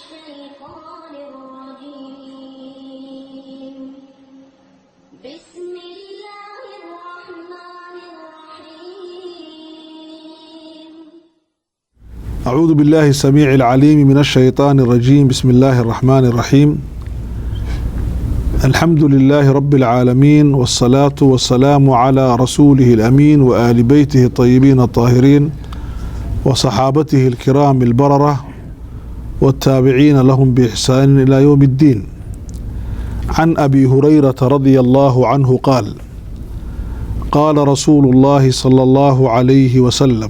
الشيطان الرجيم. بسم الله الرحمن الرحيم. أعوذ بالله السميع العليم من الشيطان الرجيم. بسم الله الرحمن الرحيم. الحمد لله رب العالمين، والصلاة والسلام على رسوله الأمين وآل بيته الطيبين الطاهرين وصحابته الكرام البررة والتابعين لهم بإحسان إلى يوم الدين. عن أبي هريرة رضي الله عنه قال: قال رسول الله صلى الله عليه وسلم: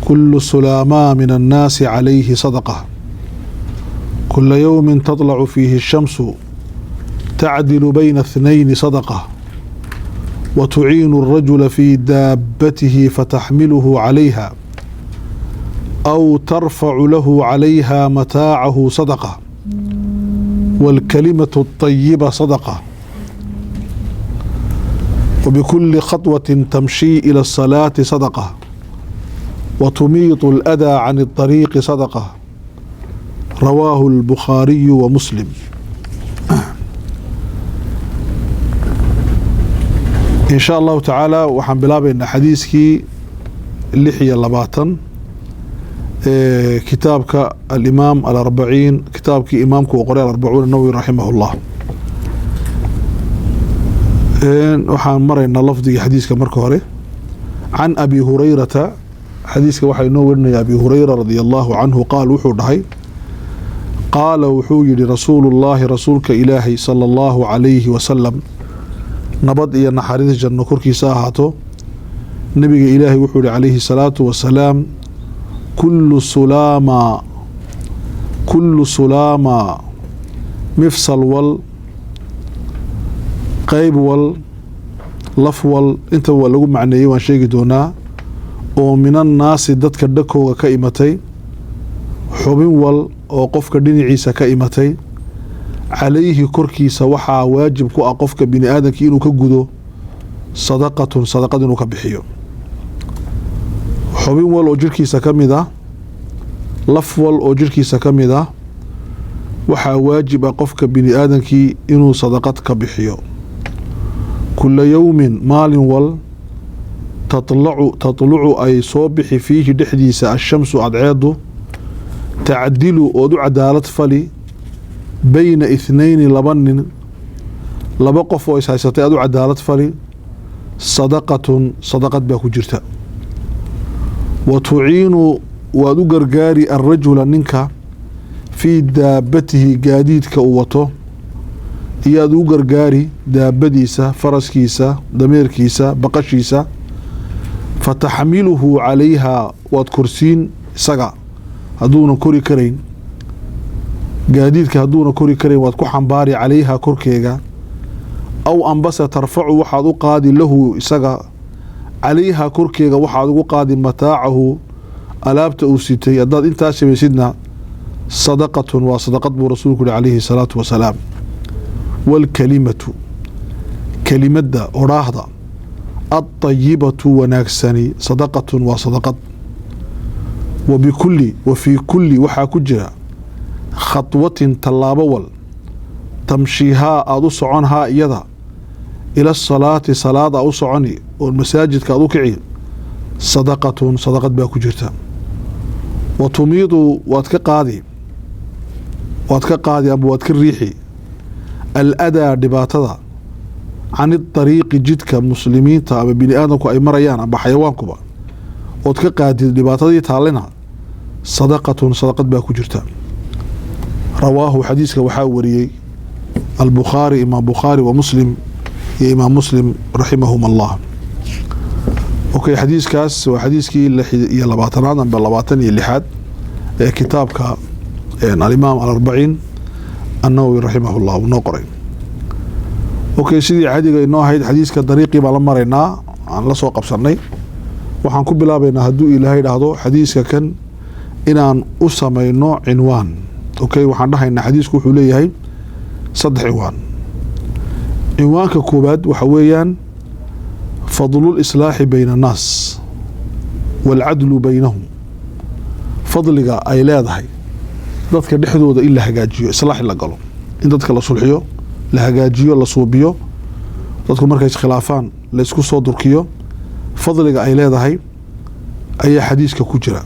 كل سلامة من الناس عليه صدقة، كل يوم تطلع فيه الشمس تعدل بين اثنين صدقة، وتعين الرجل في دابته فتحمله عليها أو ترفع له عليها متاعه صدقة، والكلمة الطيبة صدقة، وبكل خطوة تمشي إلى الصلاة صدقة، وتميط الأذى عن الطريق صدقة. رواه البخاري ومسلم. إن شاء الله تعالى وحن بلابين حديثكي اللحية اللباتن كتابك الإمام الأربعين، كتابك إمامك وقرأ الأربعون النووي رحمه الله. وحن مرينا لفظي حديثك مركوري. عن أبي هريرة، حديثك وحي نورنا يا أبي هريرة رضي الله عنه قال وحو قال وحو لرسول الله رسولك إلهي صلى الله عليه وسلم نبض إيا نحاريث جنة كركي ساهاتو نبي إلهي وحو عليه الصلاة والسلام: كل سلامة مفصل وال قيب وال لف وال انت ولغو معنيه وان شيغي دونا oo min annaasi dadka dhakooga ka imatay, xubin wal oo qofka dhinaciisa ka imatay, calayhi korkiisa waxaa waajib ku ah qofka bini aadamka inuu ka gudo sadaqatun, sadaqad inuu ka bixiyo. xubin wal oo jirkiisa ka mid ah, laf wal oo jirkiisa ka mid ah, waxaa waajib ah qofka bini aadamkii inuu sadaqad ka bixiyo. kulla yawmin maalin wal تطلع أي صوبح فيه دحديس الشمس أدعيده تعدل ودو عدالة فلي بين اثنين لبن لبقف وإساساتي أدو عدالة فلي صدقة باكو جرتا، وتعين ودو قرقاري الرجل ننكا في دابته قاديد كأوته، هي دو قرقاري دابديسة فرسكيسة دميركيسة بقشيسة، فتحمله عليها وادكرسين سقع هدونا كوري كرين قاديدك هدونا كوري كرين وادكو حنباري عليها كوركيغا، أو أنبس ترفع وحادو قادي له سقع عليها كوركيغا وحادو قادي متاعه ألابت أوسيتي أداد انت أسمي سيدنا صدقة وصدقة برسولك عليه الصلاة والسلام. والكلمة كلمة دا أراهضة الطيبة وناكساني صدقة وصدقة، وفي كل وحا كجرا خطوة تلابول تمشيها أدو سعونها إيضا إلى الصلاة صلاة أدو سعوني والمساجد كأدو كعين صدقة باكو جرتا، وتميض واتك قادي أبو واتك الريحي الأدى دباتها عن الطريق جدك مسلمين تابع بني آدمكو أي مريان أبا حيوانكو واتك قادي دباتها تالينها صدقة باكو جرتا. رواه حديثك وحاوري البخاري إمام بخاري ومسلم يا إمام مسلم رحمهم الله. اوكي حديث كاس وحديثكي يا لباتنان باللباتن يلي حد كتابك الإمام الأربعين النووي رحمه الله ونقرأ. اوكي سيدي عادي انه هيد حديثك طريقي با لمرينا aan la soo qabsanay waxaan ku bilaabaynaa haduu Ilaahay dhaahdo xadiiska kan inaan u sameeyno cinwaan. اوكي waxaan dhahaynaa xadiisku wuxuu leeyahay 3 cinwaan. cinwaanka koobaad waxa weeyaan فضل الإصلاح بين الناس والعدل بينهم. فضلك أي leedahay dadka dhexdooda in la hagaajiyo islaax la galo in dadka la sulxiyo la hagaajiyo la suubiyo dadku markay iskhilaafaan la isku soo durkiyo fadliga ay leedahay ayaa xadiiska ku jira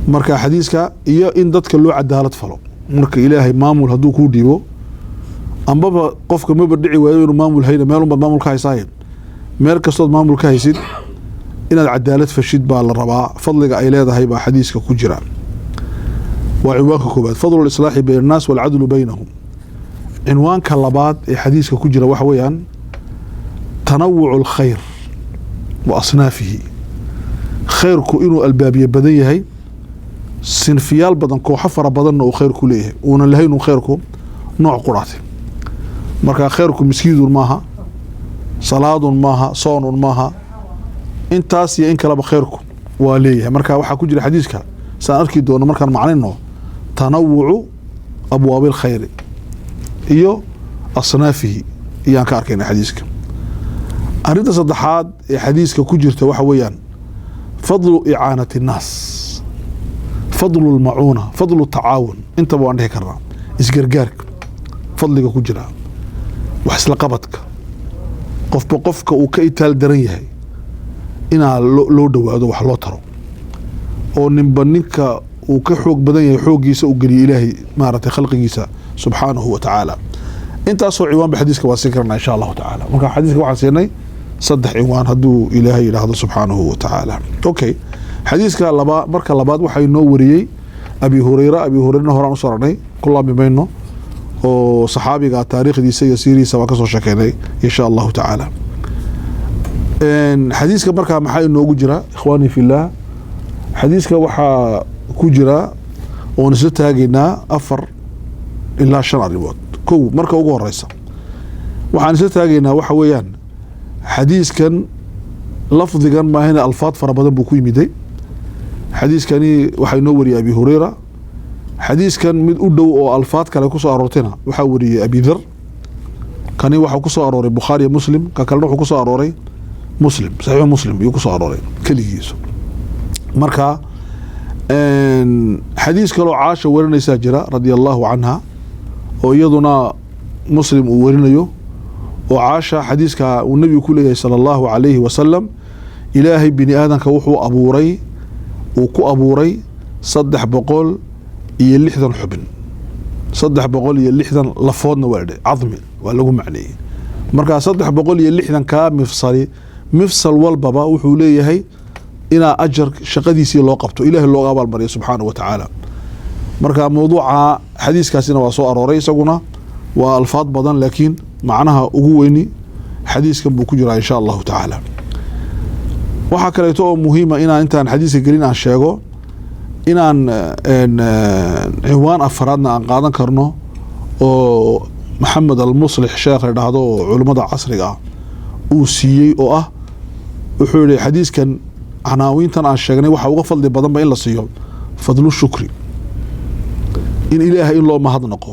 marka xadiiska iyo in dadka loo cadaalad falo marka ilaahay maamul hadduu kuu dhiibo ambaba qofka maba dhici waayo inuu maamul hayna meel unbaad maamul ka haysaayeen meel kastood maamul ka haysid inaad cadaalad fashid baa la rabaa fadliga ay leedahay baa xadiiska ku jira waa cinwaanka koobaad fadlu lislaaxi bayna annaas walcadlu baynahum cinwaanka labaad ee xadiiska ku jira waxa weeyaan tanawucu alkhayr wa asnaafihi khayrku inuu albaabiye badan yahay sinfiyaal badan kooxo fara badanna uu khayrku leeyahay uunan lahayn khayrku nooc quraatay marka khayrku miskiidun maaha salaadun maaha soonun maaha intaas iyo in kaleba khayrku waa leeyahay marka waxaa ku jira xadiiska saan arki doono markaan macnayno tanawucu abwaabi alkhayri iyo asnaafihi iyaan ka arkayna xadiiska arrinta saddexaad ee xadiiska ku jirta waxa weeyaan fadlu icaanati annaas fadlu lmacuuna fadlu tacaawun intaba waan dhihi karnaa isgargaarka fadliga ku jira wax isla qabadka qofba qofka uu ka itaal daran yahay inaa loo dhowaado wax loo taro oo ninba ninka uu ka xoog badan yahay xooggiisa u geliyo ilaahay maaragtay khalqigiisa subxaanahu wa tacaala intaasoo ciwaanba xadiiska waa siin karnaa insha allahu tacaala marka xadiiska waxaan siinay 3 ciwaan hadduu ilaahay yidhaahdo subxaanahu wa tacaala okay xadiiska marka labaad waxaa inoo wariyey abi hurayrana horaan u soranay ku laami mayno oo saxaabiga taariikhdiisa iyo siiriisa waan ka soo sheekeynay insha allahu tacaala xadiiska markaa maxaa inoogu jira ikhwaanii fillaah xadiiska waxaa ku jira oon isla taagaynaa 4 ilaa 5 arrimood kow marka ugu horeysa waxaan isla taagaynaa waxa weeyaan xadiiskan lafdigan maahina alfaad fara badan buu ku yimiday xadiiskani waxaa inoo wariyay abi hurayra xadiiskan mid u dhow oo alfaad kale ku soo aroortayna waxaa wariyay abi dhar kani waxaa ku soo arooray bukhaari muslim ka kalena wuxuu ku soo arooray muslim saxiix muslim ayuu ku soo arooray keligiisa marka xadiis kaloo caasha warinaysaa jira radia allahu canha oo iyaduna muslim uu warinayo oo caasha xadiiska uu nebigu ku leeyahay sala allahu calayhi wasalam ilaahay bini aadanka wuxuu abuuray uu ku abuuray 360 xubin 360 lafoodna waa dhe cadmi waa lagu macneeyey markaa 360 kaa mifsal walbaba wuxuu leeyahay inaa ajar shaqadiisii loo qabto ilaahay looga abaalmariyo subxaanahu wa tacaala marka mawduuca xadiiskaasina waa soo arooray isaguna waa alfaad badan laakiin macnaha ugu weyni xadiiskan buu ku jiraa insha allahu tacaala waxaa kaleeto oo muhiima inaan intaan xadiiska gelin aan sheego inaan ciwaan afaraadna aan qaadan karno oo maxamed almuslix sheekh la dhahdo oo culimmada casriga ah uu siiyey oo ah wuxuu yihi xadiiskan canaawiintan aan sheegnay waxaa uga fadli badanba in la siiyo fadlu shukri in ilaahay in loo mahadnaqo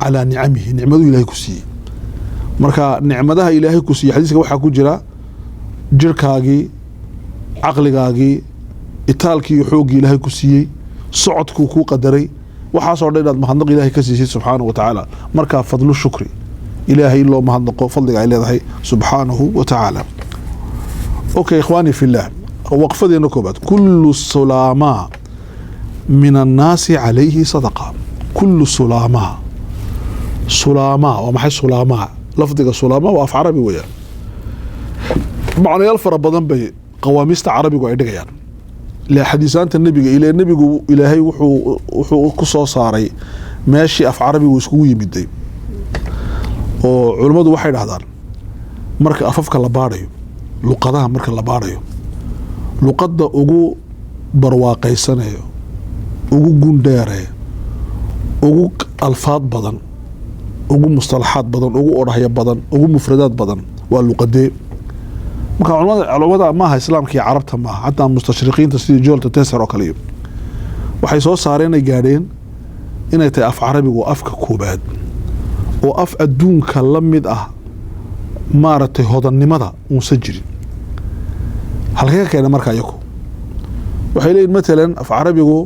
calaa nicamihi nicmaduu ilaahay ku siiyey marka nicmadaha ilaahay ku siiyey xadiiska waxaa ku jira jirkaagii caqligaagii itaalkii iyo xooggii ilaahay ku siiyey socodkuu kuu qadaray waxaasoo dhan inaad mahadnaq ilaahay ka siisid subxaanahu wa tacaala markaa fadlu shukri ilaahay in loo mahadnaqo fadliga ay leedahay subxaanahu wa tacaala okay ikhwaanii fillaah waqfadeena koobaad kullu sulaamaa min annaasi calayhi sadaqa kullu sulaamaa waa maxay sulaamaa lafdiga sulaamaa waa af carabi weeyaan macnayaal fara badan bay qawaamiista carabigu ay dhigayaan xadiisaanta nebiga nebigu ilaahay wuxuu ku soo saaray meeshii af carabigu iskugu yimiday oo culammadu waxay dhahdaan marka afafka la baadhayo luqadaha marka la baadhayo luqadda ugu barwaaqaysanayo ugu gundheeree ugu alfaad badan ugu mustalaxaad badan ugu odhahyo badan ugu mufradaad badan waa luqadee marka culummada maaha islaamka iyo carabta maaha xataa mustashriqiinta sidii joolta teser oo kale waxay soo saareen ay gaadheen inay tahay af carabigu afka koobaad oo af adduunka la mid ah maaragtay hodannimada uusan jirin halkee ka keena marka iyaku waxay leeyihin matalan af carabigu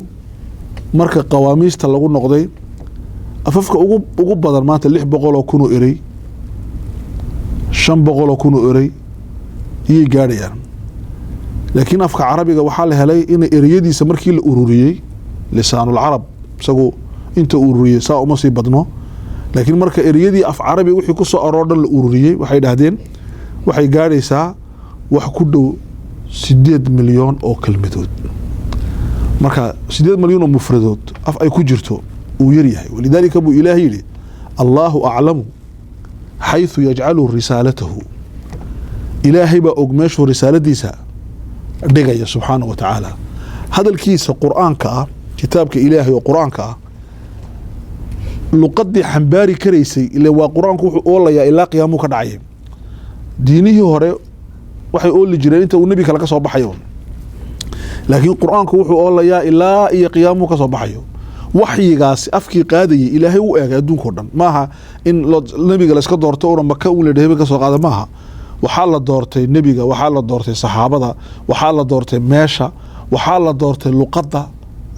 marka qawaamiista lagu noqday afafka ugu badan maanta 600 kun oo eray 500 kun oo eray iyay gaadhayaan laakiin afka carabiga waxaa la helay in ereyadiisa markii la ururiyey lisaanul carab isagu inta ururiyey saa uma sii badno laakiin marka ereyadii af carabi wixii ku soo aroodhan la ururiyey waxay dhahdeen waxay gaadhaysaa wax ku dhow 8 milyan oo kelmadood marka 8 milyan oo mufradood af ay ku jirto uu yar yahay walidaalika buu ilaahay yidhi allahu aclamu xayثu yajcalu risaalatahu ilaahay baa og meeshuu risaaladiisa dhigaya subxaanaه wa tacaala hadalkiisa qur'aanka ah kitaabka ilaahay oo qur'aanka ah luqadii xambaari karaysay ilaa waa qur'aanku wuxuu oolayaa ilaa qiyaamuu ka dhacay diinihii hore waxay ooli jireen inta uu nebi kale ka soo baxayo laakiin qur'aanku wuxuu oolayaa ilaa iyo qiyaamuu ka soo baxayo waxyigaasi afkii qaadayay ilaahay u eegay adduunkao dhan maaha in nebiga la iska doorto una maka un la dhehebe ka soo qaada maaha waxaa la doortay nebiga waxaa la doortay saxaabada waxaa la doortay meesha waxaa la doortay luqadda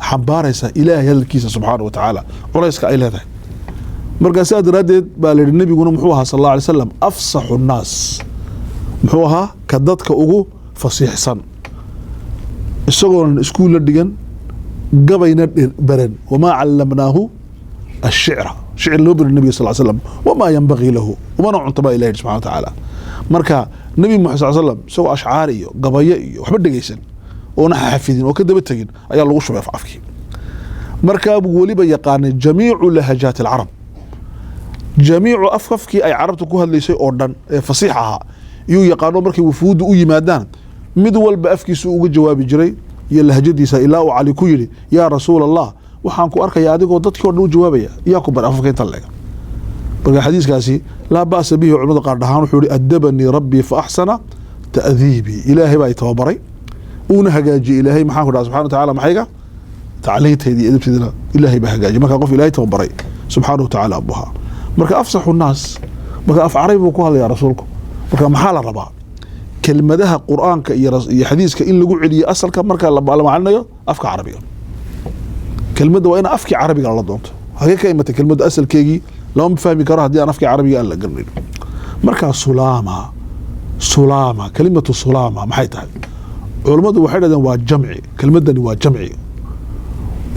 xambaaraysa ilaahay hadalkiisa subxaana wa tacaala culayska ay leedahay markaa sidaa daraaddeed baa la yidhi nebiguna muxuu ahaa sal alla alay slam afsaxu nnaas muxuu ahaa ka dadka ugu fasiixsan isagoonan iskuul la dhigan gabayna baran wamaa callamnaahu ashicra shicir loo bari nebiga sal slam wamaa yanbagii lahu umana cunta baa ilahi subxana wa tacaala marka nebi muxamed sal slam isagoo ashcaari iyo gabayo iyo waxba dhegaysan oona xafidin oo ka daba tegin ayaa lagu shubay afkii markaa buu weliba yaqaanay jamiicu lahajaat alcarab jamiicu afkii ay carabta ku hadlaysay oo dhan ee fasiix ahaa iyuu yaqaano markay wufuuddu u yimaadaan mid walba afkiisu uga jawaabi jiray iyo lahjadiisa ilaa uu cali ku yidhi yaa rasuul allah waxaan ku arkayaa adigoo dadkii o dhan u jawaabaya yaa ku bar afafka inta leega marka xadiiskaasi laa ba'sa bihi culimada qaar dhahaan wuxuu yihi adabanii rabbii fa axsana ta'diibii ilaahay baa i tababaray uuna hagaajiyey ilaahay maxaan ku dhaha subxana wa tacaala maxayga tacliinteydii edabteedina ilaahay baa hagaajiyey marka qof ilaahay tababaray subxaana wa tacaala abuhaa marka afsaxu nnaas marka af carabi buu ku hadlayaa rasuulku marka maxaa la rabaa kelmadaha qur'aanka iyo xadiiska in lagu celiyo asalka marka la macalinayo afka carabiga kelmadda waa in afkii carabiga la doonto hagee ka imatay kelmadda asalkeegii lama fahmi karo haddii aan afkii carabiga aan la garanayn markaa sulaama kelimatu sulaama maxay tahay culammadu waxay dhahdeen waa jamci kelmaddani waa jamci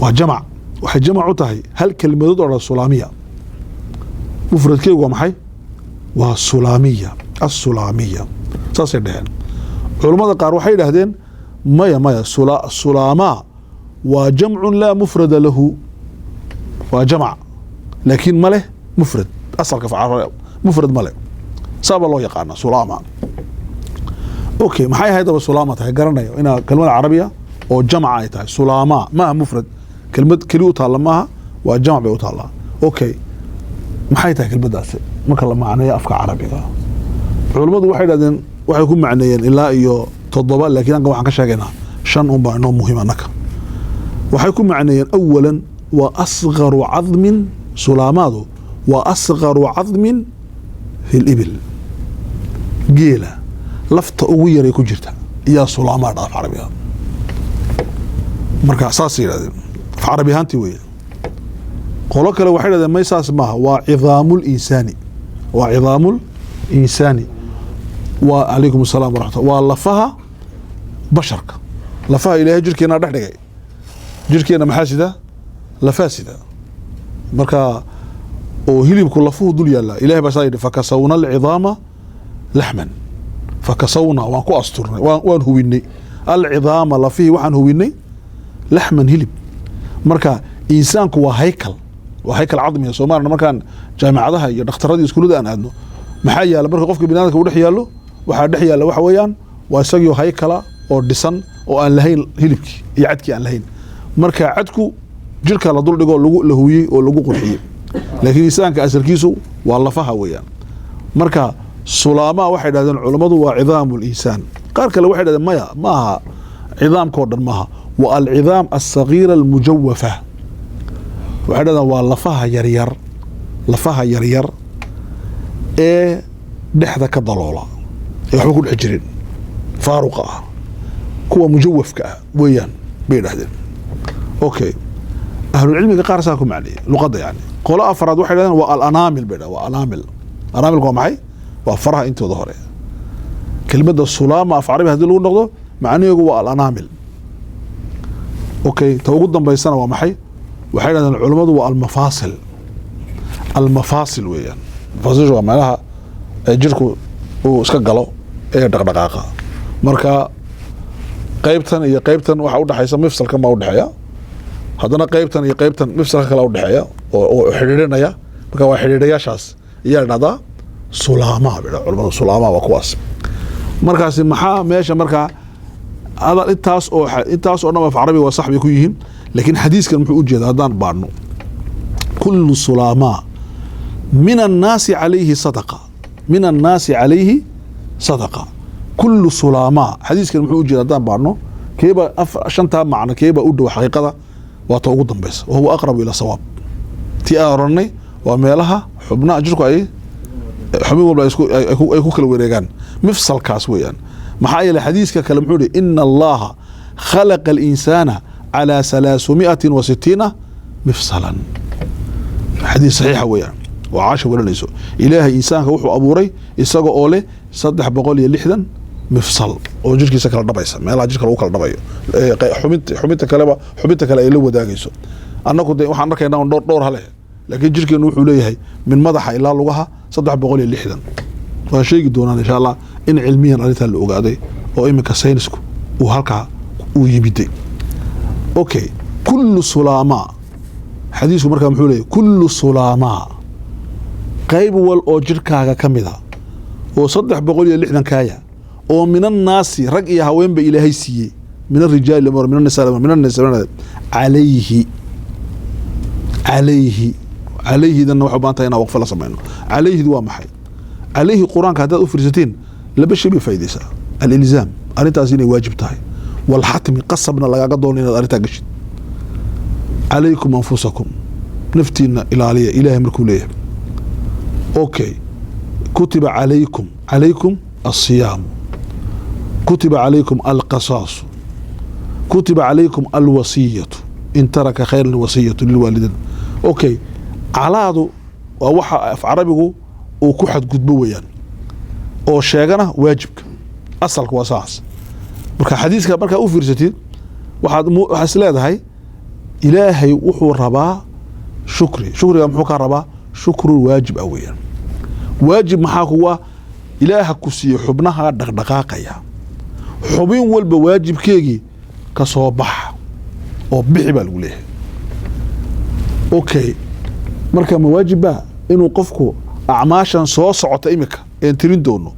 waa jamac waxay jamac u tahay hal kelmadood oo dhan sulaamiya mufradkeegu waa maxay waa sulaamiya assulaamiya saasay dhaheen culammada qaar waxay dhahdeen maya sulaamaa waa jamcun laa mufrada lahu waa jamac laakiin ma leh mufrad asalka mufrad ma leh saabaa loo yaqaana sulaama okay maxay ahayd aba sulaama tahay garanayo inaa kelmada carabiya oo jamca ay tahay sulaamaa maaha mufrad kelmad keli u taalla maaha waa jamac bay u taallaa okay maxay tahay kelmaddaasi marka la macneeyo afka carabiga culammadu waxay dhahdeen waxay ku macneeyeen ilaa iyo 7 laakiin anka waxaan ka sheegaynaa 5 un baa inoo muhiim annaka waxay ku macneeyeen awalan waa asgaru cadmin sulaamaadu waa asgaru cadmin fi libil geela lafta ugu yaray ku jirta iyaa sulaamaa dha af carabiga marka saasay yidhahdeen af carabi ahaantii weeye qolo kale waxay dhahdeen may saas maaha waa cidaamul insaani waa cidaamul insaani waa calaykum asalaam waraxmatullah waa lafaha basharka lafaha ilaahay jirkeena dhex dhigay jirkeena maxaa sida lafaa sida marka oo hilibku lafuhu dul yaalla ilahay baa saa yidhi fakasawna alcidaama laxman fakasawna waan ku asturnay waan huwinay alcidaama lafihii waxaan huwinay laxman hilib marka insaanku waa haykal cadmiga soomaalina markaan jaamicadaha iyo dhakhtaradii iskuullada aan aadno maxaa yaala marka qofka biniadamka uu dhex yaallo waxaa dhex yaalla waxa weeyaan waa isagii haykala oo dhisan oo aan lahayn hilibkii iyo cadkii aan lahayn marka cadku jirka la dul dhigo la huwiyey oo lagu qurxiyey laakiin insaanka asalkiisu waa lafaha weeyaan marka sulaamaa waxay dhahdeen culammadu waa cidaamu linsaan qaar kale waxay dhahdeen maya maaha cidaamkao dhan maaha wa alcidaam alsagiira almujawafa waxay dhahdeen waa lafaha yaryar ee dhexda ka daloola ee waxba ku dhex jirin faaruqa ah kuwa mujawafka ah weeyaan bay dhahdeen okay أهل العلم قار ساكم عليه لغة يعني قول أفراد واحد والأنامل بدا وأنامل أنامل قوم معي وأفرها أنت ظهره كلمة السلامة في عربي هذه اللغة نقطة معناه هو الأنامل أوكي توجد بيسنا ومحي وحين العلماء هو المفاصل ويان المفاصل جو معناها جركو وسكجلو إيه دقيقة مركا قيبتن هي قيبتن وحاول حيسمى مفصل كما ودحيا هذانا قيبتن هي قيبتن مفصل كلا ودحيا وحريرنا marka waa xiriirayaashaas ayaa dhada sulaama bida culimada sulaama waa kuwaas markaas maxaa meesha marka هذا intaas oo dhan af carabi waa saxbi ku yihiin laakiin xadiiskan muxuu u jeedaa hadaan baadno kullu sulama min an-nas alayhi sadaqa kullu sulama xadiiskan muxuu u jeedaa hadaan baadno keeba shanta macna keeba u dhow xaqiiqada waa ta ugu dambaysa oo huwa aqrab ila sawab ti aaranay waa meelaha xubnaha jirku ay xubin walba ay ku kala wareegaan mifsalkaas weeyaan maxaa yeelay xadiiska kale muxuu yiri inna allaha khalaqa al-insana ala 360 mifsalan xadiis saxiix weeyaan waa caasha waranayso ilaahay insaanka wuxuu abuuray isaga oo leh 360 mifsal oo jirkiisa kala dhabaysa meelaha jirka lagu kala dhabayo xubinta kale ay la wadaagayso annagu waxaan arkaynaa dhowr hale laakiin jirkeenu wuxuu leeyahay min madaxa ilaa lugaha 360 waa sheegi doonaan insha Allah in cilmiyan arinta la ogaaday oo imika saynisku uu halka uu yimiday okay kullu sulama xadiisku markaa muxuu leeyahay kullu sulama qayb wal oo jirkaaga kamida oo 360 kaaya oo minan naasi rag iyo haweenba ilaahay siiyay min الرجال من النساء من النساء عليه ذن وحو بانتayna waqf la sameeyno عليه waa maxay عليه quraanka hadaad u fiirsateen laba shay faa'iideysa al-ilzam arintaas inay waajib tahay wal hatmi qasabna lagaga doon inaad arinta gashid عليكم انفسكم نفتينا ilaaliya ilaahay markuu leeyahay okay كتب عليكم الصيام كتب عليكم القصاص كتب عليكم الوصية إن ترك خير الوصية للوالدين اوكي calaadu waa waxa af carabigu uu ku xadgudbo weeyaan oo sheegana waajibka asalku waa saas marka xadiiska marka u fiirsatid waxaad leedahay ilaahay wuxuu rabaa shukriga muxuu ka rabaa shukru waajib weeyaan waajib maxaa kuwa ilaaha ku siiyo xubnaha dhaqdhaqaaqaya xubin walba waajibkeegi ka soo bax oo bixi baa lagu leeyahay okay marka ma waajiba inuu qofku acmaashan soo socota imika ee tirin doono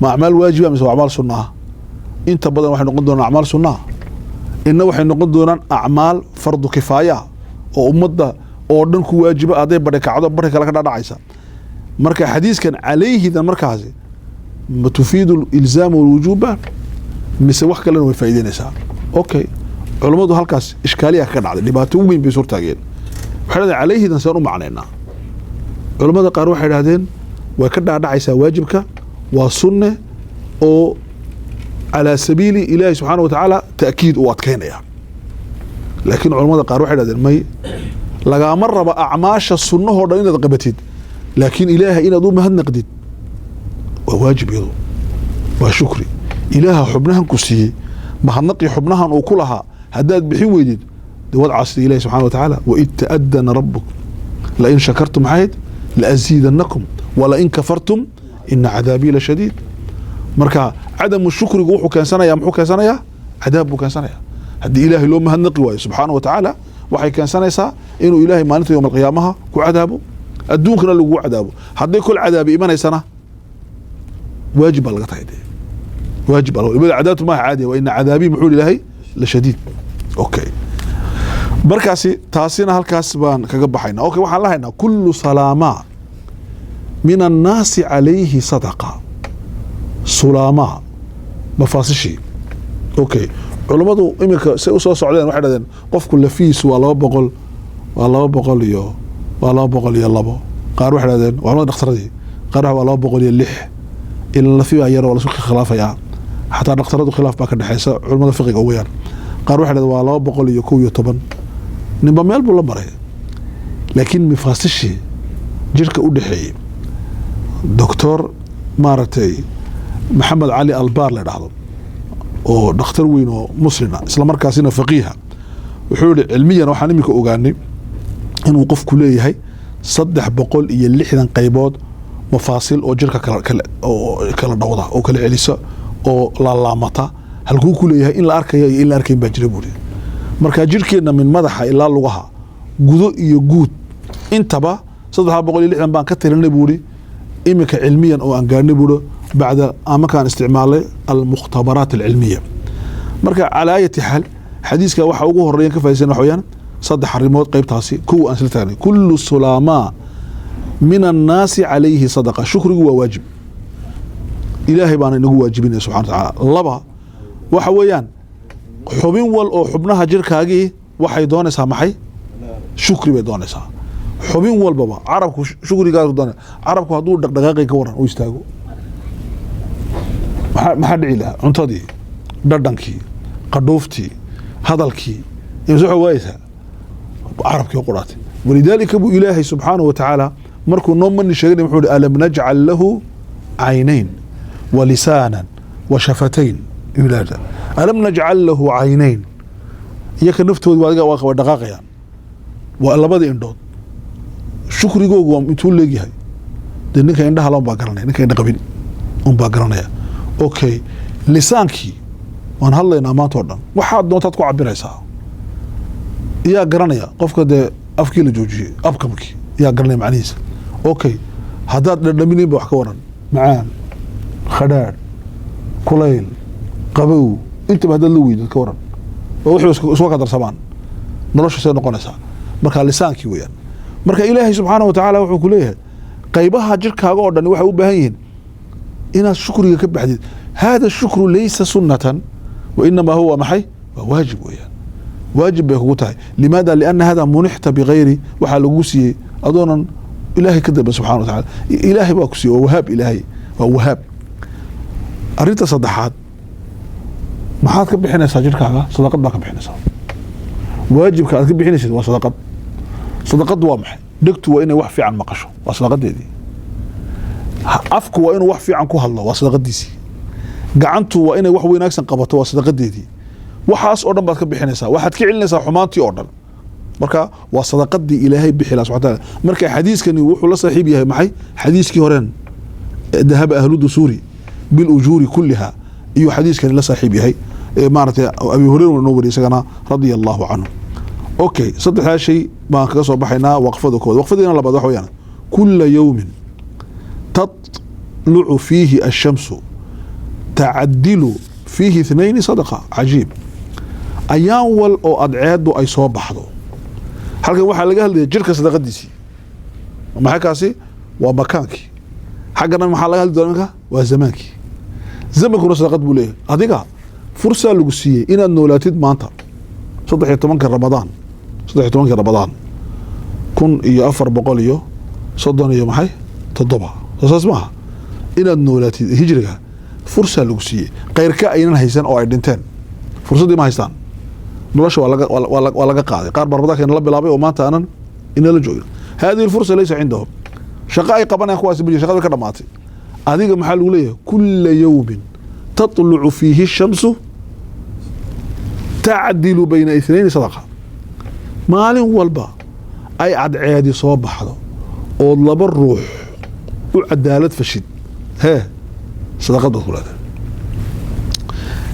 ma acmaal waajiba mise acmaal sunnah inta badan waxay noqon doonaan acmaal sunnah inna waxay noqon doonaan acmaal fardu kifaaya oo ummadda oo dhan ku waajiba aday badhe kacdo badhe kala ka dhacaysa marka xadiiskan calayhidan markaasi ma tufiidu ilzaam wal wujuba mise wax kale way faa'iideynaysaa okay culimadu halkaas iskaaliya ka dhacday dhibaato weyn bay soo taageen waxay عليه إذا سأنو معنينا علماء قالوا حيرادين وكذا عيسى واجبك وسنة أو على سبيل إله سبحانه وتعالى تأكيد واتكين يعني لكن علماء قالوا حيرادين مي لقى مرة بأعماش السنة هو دين قبتيد لكن إله إن دوم هالنقديد وواجب يضو وشكري إله حبناها كسيه ما هنقي حبناها وكلها هداد بحين ويديد وضع عصر إليه سبحانه وتعالى وإذ تأذن ربك لئن شكرتم عيد لأزيدنكم ولئن كفرتم إن عذابي لشديد مركا عدم الشكر جوحه كان سنة يا محو كان سنة يا عذابه كان سنة يا هدي إلهي لو ما هنقوى سبحانه وتعالى وحي كان سنة يسا إنه إلهي ما نتو يوم القيامة كو عذابه الدون كنا لقو عذابه هدي كل عذاب إيمان سنة واجب الغطاء واجب الغطاء عذابته ما عادي وإن عذابي محول إلهي لشديد أوكي markaasi taasina halkaas baan kaga baxaynaa okay waxaan lahaynaa kullu salama min an-nas alayhi sadaqa sulama mafasishi okay culimadu imika say u soo socdeen waxay dhahdeen qofku lafiis waa 200 iyo 202 qaar waxay dhahdeen waa dhakhtaradii qaar waa 206 ila lafiya yar wala suuq khilaafaya hatta dhakhtaradu khilaaf baa ka dhaxaysa culimada fiqiga weeyaan qaar waxay dhahdeen waa 211 ninba meel buu la maray laakiin mifaasishii jirka u dhaxeeyay doctor maaragtay maxamed cali albaar la dhahdo oo dhakhtar weyn oo muslima isla markaasina faqiiha wuxuu yidhi cilmiyan waxaan iminka ogaanay inuu qofku leeyahay 360 qaybood mafaasil oo jirka kala dhawda oo kala celisa oo laalaamata halkuu ku leeyahay in la arkayo iyo in la arkayn baa jira buuri marka jirkeena min madaxa ilaa lugaha gudo iyo guud intaba 360 baan ka tirinay buuri iminka cilmiyan oo aan gaarnay buuri بعد ما كان استعمال المختبرات العلمية مركا على أي حال حديثك waxa ugu horeeyay ka faa'iideysan waxyaan saddex arimood qaybtaasi kuwa aan siltaanay kullu sulama min an-nas alayhi sadaqa shukrigu waa waajib ilaahay baan inagu waajibinay subhanahu wa ta'ala laba waxa weeyaan xubin wal oo xubnaha jirkaagii waxay doonaysaa maxay shukri bay doonaysaa xubin walbaba carabku shukriga doonay carabku haduu dhaqdhaqaaqay ka waran oo istaago maxaa dhici lahaa cuntadii dhadhankii qadhooftii hadalkii imsaxo waaysa carabkii quraatay walidaalika buu ilaahay subxaanahu wa tacaala markuu noo mani sheeganay wuxuu ihi alam najcal lahu caynayn wa lisaanan wa shafatayn ilaada alam najcal lahu caynayn iyaka naftoodi adiga waa qaba dhaqaaqayaan waa labada indhood shukrigoogu waa intuu leegyahay dee ninka indhaha loon baa garanaya ninka indha qabin un baa garanaya okay lisaankii waan hadlaynaa maanta oo dhan waxaad doontaad ku cabiraysaa iyaa garanaya qofka dee afkii la joojiyey abkamkii iyaa garanaya macnihiisa okay haddaad dhadhaminiinba wax ka waran macaan khadhaadh kulayl qabow intaba haddaad la weydid ka waran oo wuxuu isku kadarsamaan nolosha say noqonaysaa marka lisaankii weeyaan marka ilaahay subxaanahu wa tacaala wuxuu ku leeyahay qaybaha jirkaaga oo dhan waxay u baahan yihiin إن الشكر كبحديد هذا الشكر ليس سنة وإنما هو محي واجب وياه واجب بيخوتها لماذا؟ لأن هذا منحت بغير وحلقوسي أظن إلهي كذب سبحانه وتعالى إلهي باكسي ووهاب إلهي ووهاب أريد صدحات ما حد كبحنا ساجر كذا صدقات ما كبحنا سا واجب كذا كبحنا شيء وصدقات صدقات وامح دكت وإني وحفي عن مقشه وصدقات دي afku waa inuu wax fiican ku hadlo waa sadaqadiisii gacantu waa inay wax wanaagsan qabato waa sadaqadeedii waxaas oo dhan baad ka bixinaysaa waxaad ka celinaysaa xumaantii oo dhan marka waa sadaqadii ilaahay bixila subhanahu wa ta'ala marka xadiiskani wuxuu la saaxiib yahay maxay xadiiskii horeen dahaba ahlu dusuri bil ujuri kullaha iyo xadiiskani la saaxiib yahay maartay abi hurayra noo wariyay isagana radiyallahu anhu okay saddexda shay baan kaga soo baxaynaa waqfada kood waqfadina labaad wax weeyaan kullu yawmin تطلع فيه الشمس تعدل فيه 2 صدقة عجيب أيام وال أو أدعاد أي صوب بحضو حلقة واحد لقاها اللي جركة صدقة ديسي وما حكاسي ومكانك حقنا ما حلقها اللي دونك وزمانك زمانك صدقة بوليه هذيك فرصة لقسية إن النولاتيد ما أنت صدح يتمنك رمضان صدح يتمنك رمضان كن يأفر بقوليو صدني يوم حي تضبها أساس معها إلى النولات هجرها فرصة لقسية غير كائن هيسان أو عدنتين فرصة دي ما هيسان نلاش ولا قاعد قارب رمضان كان لبي لابي وما أنا إن لجوء هذه الفرصة ليس عندهم شقائق بنا أخواتي بيجي شقائق كراماتي هذه محل وليه كل يوم تطلع فيه الشمس تعدل بين 2 صدقة مال والبا أي عد عادي صوب حدا والله الروح وعدالة فشد ها صدقة دخول هذا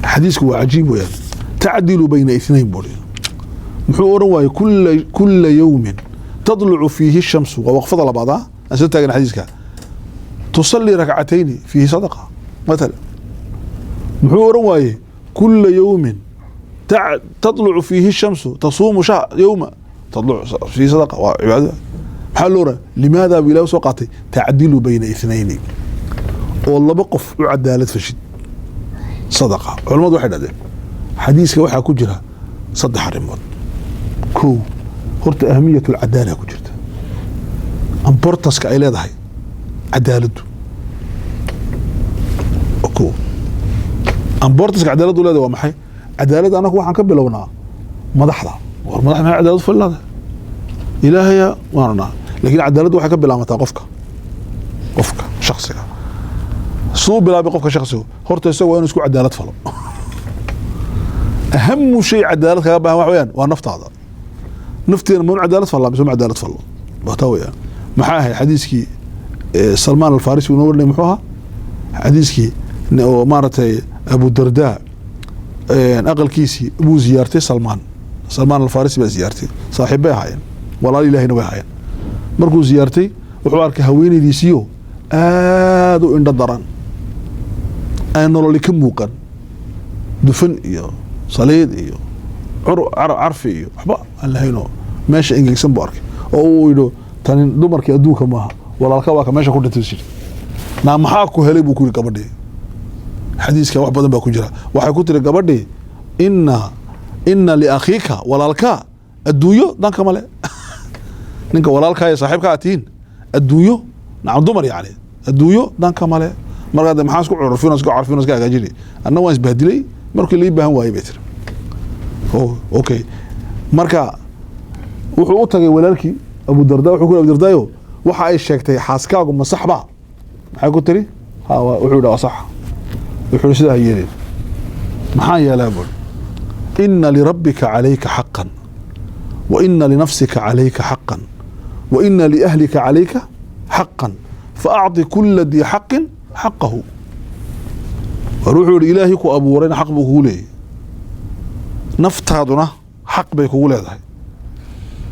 حديثك هو عجيب ويا تعدل بين 2 بولي محور واي كل يوم تطلع فيه الشمس ووقفت على بعضها أسألت عن حديثك تصلي ركعتين فيه صدقة مثلا محور واي كل يوم تطلع فيه الشمس تصوم شهر يوم تطلع فيه صدقة وعبادة حلورة لماذا بلا سقطي تعدل بين 2 والله بقف عدالة فشد صدقة علماء واحد هذا حديثك waxaa ku jira saddex arrimood koo horta ahmiyatu al-adala ku jirta importance-ka ay leedahay cadaaladu koo importance-ka cadaaladu leedahay waa maxay cadaalada anagu waxaan ka bilownaa madaxda والمدحنا عدالة فلا إلهي وانا لكن عدالة waxay ka bilaabataa qofka shakhsiga soo bilaabay qofka shakhsiga horta isagu waa inuu isku cadaalad falo أهم شيء عدالة kaga baahan wax weeyaan waa naftaada nafteena ma cadaalad falo mise ma cadaalad falo waa weeyaan maxaa ahay xadiiskii Salman al-Farisi uu noolay muxuu ahaa xadiiskii oo maaratay Abu Darda aqalkiisii uu ziyaartay Salman al-Farisi baa ziyaartay saaxiibay ahaayeen walaal ilaahina way ahaayeen markuu ziyaartay wuxuu arkay haweenaydiisiyo aad u indho daran ay nolol ka muuqan dufan iyo saliid iyo carfi iyo waxba aan lahayno meesha ingegsan buu arkay oo uu yidho tan dumarkii adduunka maaha walaalka waa ka meesha ku dhintay shir na maxaa ku helay buu ku gabadhii xadiiska wax badan baa ku jira waxay ku tiri gabadhii inna li akhiika walaalka adduunyo danka male ninka walaalka ay saaxiibka atiin adduunyo nacam dumar yaani adduunyo danka male marka maxaa isku carfin iska hagaajinay anna waan isbahdilay markii la baahan waayay beetir okay marka wuxuu u tagay walaalkii Abu Darda wuxuu ku Abu Dardaayo waxa ay sheegtay xaaskaagu ma saxba maxay ku tiri wuxuu dhaw sax wuxuu sidaa yeelay maxaa yeelay buu inna li rabbika alayka haqqan wa inna li nafsika alayka haqqan wa inna li ahlika alayka haqqan fa'ati kulli dhi haqqin haqqahu ruuxu ilaahi ku abuuray xaq buu ku leeyahay naftaaduna xaq bay kugu leedahay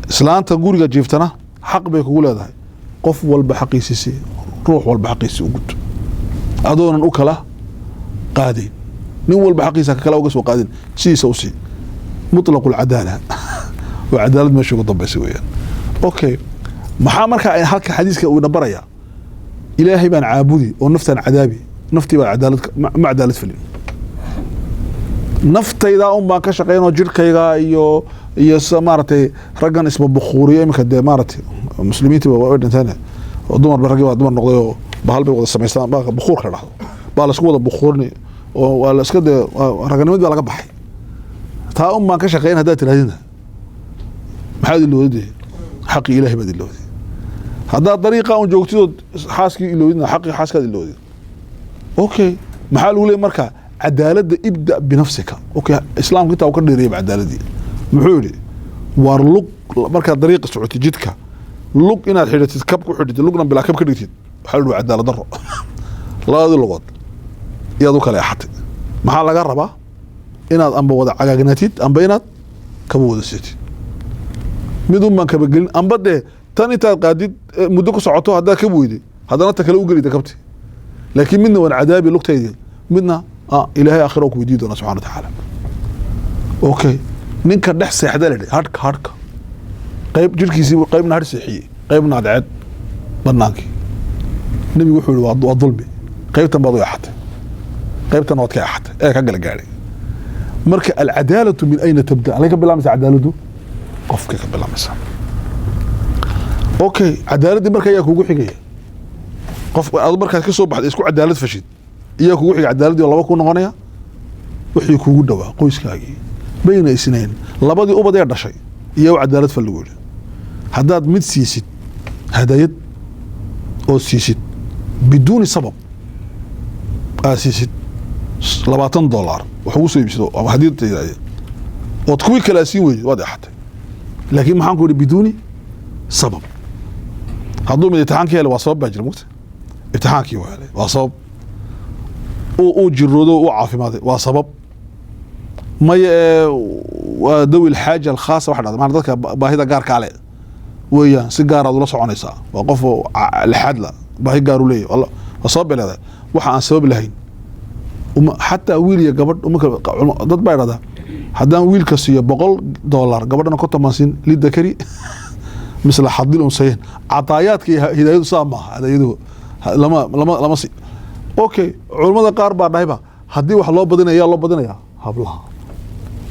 islaanta guriga jiiftana xaq bay kugu leedahay qof walba xaqiisii ruux walba xaqiisii u gud adoonan u kala qaadin nin walba xaqiisa kala uga soo qaadin siisa u si mutlaq al-adala wa adalad ma shugo dambaysi weeyaan okay maxaa marka ay halka xadiiska uu nabaraya ilaahi baan caabudi oo naftan cadaabi nafti baa ma cadaalad filin naftayda baan ka shaqeynoo jirkayga iyo samaartay raggan isba bukhuriyo imka de maartay muslimiinta waa dhintaan oo dumar dumar noqday oo bahal bay wada sameystaan baa bukhur ka dhaxdo baa la isku wada bukhurni oo waa la iska de raganimada laga baxay taa baan ka shaqeyn hadaa tiraadina maxaa ilowday xaqi ilaahi baa ilowday hadaa dariiqa aan joogtido xaaskii ilowdina xaqi xaaskaad ilowday okay maxaa lagu leeyahay marka cadaaladda ibda binafsika okay islaamku inta uu ka dheereeyay cadaaladii muxuu yiri war lug marka dariiqa socotay jidka lug inaad xidhatid kab ku xidhatid lugna bilaa kab ka dhigtid waxa lagu cadaalad daro labada lugood iyadu kale axatay maxaa laga rabaa inaad amba wada cagaagnaatid amba inaad kaba wada sitid midun baan kaba gelin amba de tan intaad qaadid muddo ku socoto hadaa ka weyday hadana ta kale u gelida kabti laakiin midna waan cadaabi lugtaydi midna ilaahay aakhiro ku weydiin doona subhanahu wa ta'ala okay ninka dhex seexda leeyahay hadka qayb jirkiisii qaybna har seexiyay qaybna cadcad banaanki nabigu wuxuu yiri waa dulmi qaybtan baad u yaxatay qaybtan waad ka yaxatay ee ka gal gaaray marka al-adalatu min ayna tabda alayka bilaamsa adaladu qofka ka bilaamsa okay adaladu marka ayaa kugu xigaya qof aad markaad ka soo baxday isku cadaalad fashid iyaa kugu xigay cadaalad laba ku noqonaya wixii kugu dhawaa qoyskaagii bayna isneen labadii ubad ee dhashay iyo cadaalad fal lagu yiri hadaad mid siisid hadayad oo siisid biduuni sabab aasisid $20 wax ugu soo iibsado ama hadiyad tahay oo kuwi kala siin weeyay wada xatay laakiin maxaan ku yiri biduuni sabab haduu mid imtixaankii waa sabab baa jira mugta imtixaankii waa sabab oo jiroodo oo caafimaad waa sabab ma waa dawi الحاجه الخاصه waxa ma dadka baahida gaar ka leh weeyaan si gaar ah ula soconaysa waa qof alxad la baahi gaar u leeyahay wallah sabab leedahay waxa aan sabab lahayn hatta wiil iyo gabadh dad baa yiraahdaa hadaan wiilka siiyo $100 gabadhana ku tamansin lidakari مثل حضيل أنسين عطايات كي هداية سامة هداية لما سي أوكي علماء قاربا نايبا هدي وح الله بدنا يا الله بدنا يا هبلها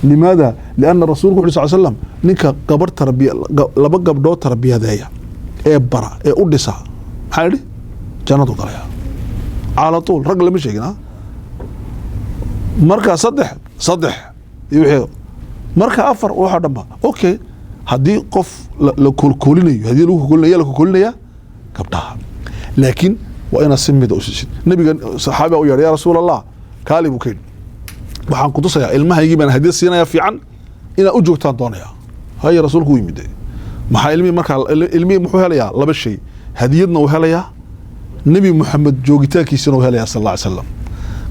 لماذا؟ لأن الرسول صلى الله عليه وسلم نيكا قبر تربية لما قبضوا تربية هدايا إيه برا إيه أودسا حالي جنة قرية على طول رجل مش هنا مركز صدح يوحي marka afar waxa dhanba okay haddii qof la kolkolinayo haddii lagu kolkolinayo la kolkolinaya gabdhaha laakiin waa inaad si mid u siisid nabiga saxaaba u yiri yaa rasuulallah kaali buu keen waxaan ku tusayaa ilmahaygii baan hadiyad siinaya fiican ina u joogtaan doonaya hay rasuulku u yimid maxaa ilmi muxuu helayaa laba shay hadiyadna uu helayaa nabi maxamed joogitaankiisana uu helayaa sallallahu alayhi wasallam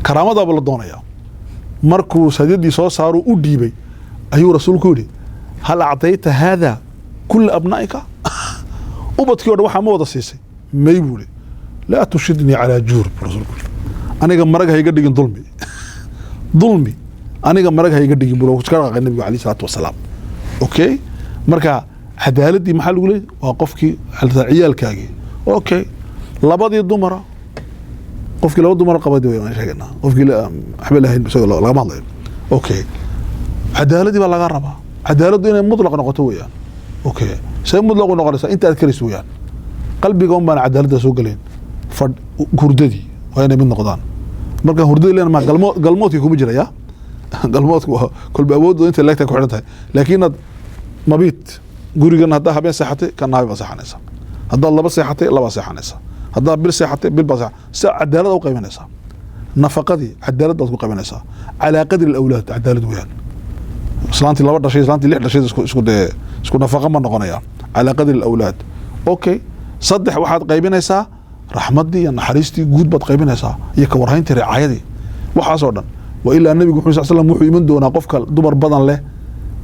karaamada baa la doonaya markuu hadiyadii soo saaro u dhiibay ayuu rasuulku yiri hal actayta hada kull abnaa'ika ubadkii oo waxa ma wada siisay may buuli la tushidni ala jur rasuulku aniga maraga hayga dhigin dulmi aniga maraga hayga dhigin buu iska qaqay nabiga kaleey salaatu wasalaam okay marka cadaaladii maxaa lagu leeyahay waa qofkii ciyaalkaagii okay labadii dumara qofkii laba dumar qabay waan sheegnaa qofkii waxba lahayn bisoo laga hadlayo okay cadaaladii baa laga rabaa cadaaladu inay mutlaq noqoto weeyaan okay say mutlaq noqonaysa inta aad kaliis weeyaan qalbiga baan cadaalada soo galeen hurdadii waa inay mid noqdaan marka hurdadii leena ma galmoodkii kuma jiraya galmoodku kolba awood inta leegta ku xiran tahay laakiin mabit gurigan hadda habeen seexatay kana habeen seexanaysa hadda laba seexatay laba seexanaysa hadda bil seexatay bil baa sa cadaalad u qaybanaysa nafaqadii cadaalad ku qaybanaysa ala qadri al-awlad cadaalad weeyaan islaantii laba dhashay islaantii lix dhashay isku nafaqa ma noqonaya ala qadri al-awlad okay saddex waxaad qaybinaysaa raxmadii iyo naxariistii guud baad qaybinaysaa iyo ka warhayntii ricaayadii waxaas oo dhan wa ilaa nabigu sallallahu alayhi wasallam wuxuu iman doonaa qofka dumar badan leh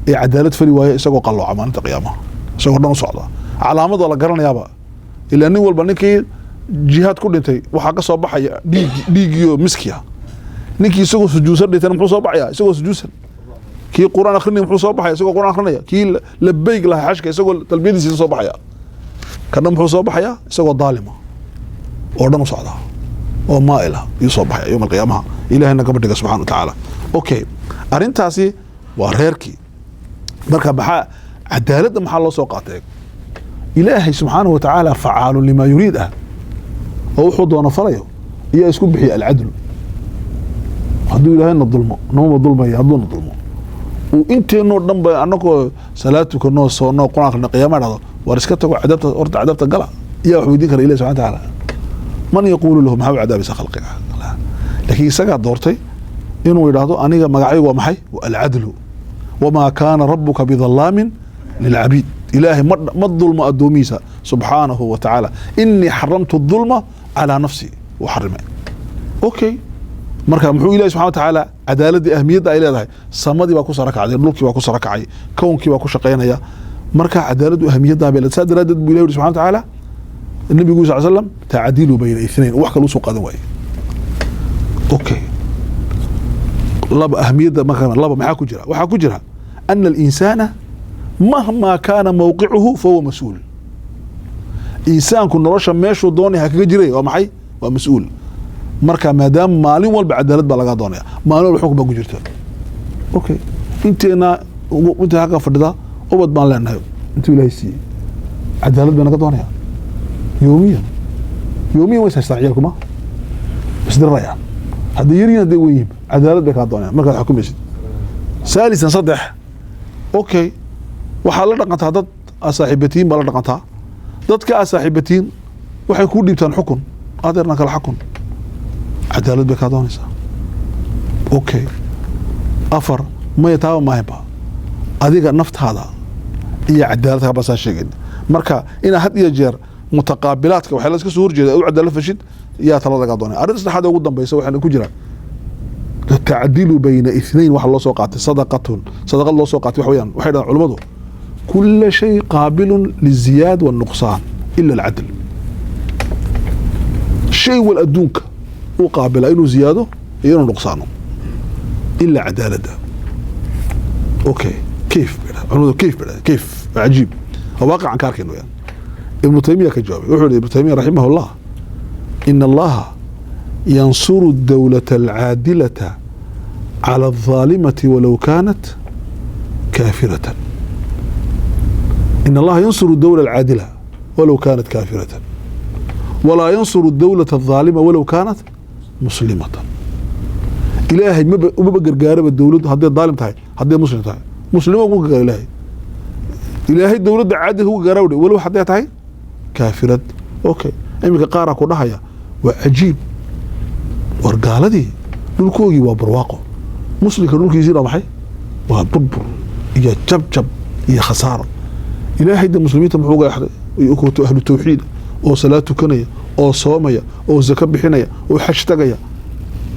ee cadaalad fali waaye isagoo qalooca maalinta qiyaamaha isagoo dhan u socda calaamad la garanayaaba ilaa nin walba ninkii jihaad ku dhintay waxaa ka soo baxaya dhiigiyo miskiya ninkii isagoo sujuudsan dhintay muxuu soo baxaya isagoo sujuudsan kii quraan akhrinay muxuu soo baxaya isagoo quraan akhrinaya kii labayg laha xashka isagoo talbiyadiisa soo baxaya kana muxuu soo baxaya isagoo daalima oo dhan u socda oo maa'ila ii soo baxaya yawm al-qiyaamaha ilaahina gabadhiga subhanahu wa ta'ala okay arintaasi waa reerkii marka maxaa cadaaladda maxaa loo soo qaatay ilaahay subhanahu wa ta'ala fa'aalu lima yurid oo wuxuu doono falayo iyo isku bixiya al-adl haduu ilaahayna dulmo nooma dulmay haduu dulmo oo inteeno dhan ba anako salaatu ka noo soo noo quraanka qiyaamada war iska tago cadabta gala iyo wax weydiin kara ilaahay subhanahu wa ta'ala man yaqulu lahum hawa adab khalqiga laakiin isaga doortay inuu yiraahdo aniga magacaygu waa maxay al-adl wama kana rabbuka bidhallamin lil'abid ilaahi ma dhulma adoomiisa subhanahu wa ta'ala inni haramtu adh-dhulma ala nafsi wa harima okay marka muxuu ilaahi subhanahu wa ta'ala cadaaladii ahmiyada ay leedahay samadii baa ku sarakacday dhulkii baa ku sarakacay koonkii baa ku shaqeynaya marka cadaaladu ahmiyada bay leedahay sadaraadad buu ilaahi subhanahu wa ta'ala النبي صلى الله عليه وسلم تعديل بين الاثنين وحكى له سوق هذا اوكي لب اهميه مثلا لب ما كجرا وحا كجرا ان الانسان مهما كان موقعه فهو مسؤول انسان كن نرشا ميشو دوني هكا جري ومحي ومسؤول marka maadaama maalin walba cadaalad baa laga doonaya maalin walba xukun baa ku jirta okay inteena inta haka fadhida ubad baan leenahay intuu ilaahay siiyey cadaalad baa naga doonaya يوميا ويس هستعجلكم بس دريان هذا يرينا دي ويب عدالة بك هذا مركز حكومة يسد ثالثا صدح اوكي وحال رقمتها ضد صاحبتين بلا رقمتها ضد كصاحبتين وحيكون ديبتان حكم قادرنا كلا حكم عدالة بك هذا اوكي افر ما يتاوى ما يبقى هذيك النفط هذا هي عدالتها بس هالشيء مركا إن حد يجير متقابلاتك waxay la iska soo horjeedaa oo cadaalad fashid yaa talada ka doonay arinta saxda ugu dambaysa waxaan ku jiraa تعديل بين اثنين wax loo soo qaatay sadaqad loo soo qaatay wax weeyaan waxay dhahaan culimadu كل شيء قابل للزياد والنقصان الا العدل شيء والادونك وقابل انه زياده انه نقصانه الا عدالته اوكي كيف كيف عجيب واقعا كاركين ويان ابن تيمية كجواب وحول ابن تيمية رحمه الله إن الله ينصر الدولة العادلة على الظالمة ولو كانت كافرة إن الله ينصر الدولة العادلة ولو كانت كافرة ولا ينصر الدولة الظالمة ولو كانت مسلمة إلهي ما بقر قارب الدولة هذه الظالم تاعي هذه مسلم تاعي مسلمه ugu gaar ilaahay ilaahay dawladda caadi ugu gaarawday walow haday tahay kaafirad okay imika qaara ku dhahaya waa ajiib wargaaladii dhulkoogii waa barwaaqo muslimka dhulkiisina maxay waa burbur iyo jabjab iyo khasaaro ilaahay da muslimiinta muxuu gaaxday iyo ku ahlu tawxiid oo salaatu kanaya oo soomaya oo zaka bixinaya oo xaj tagaya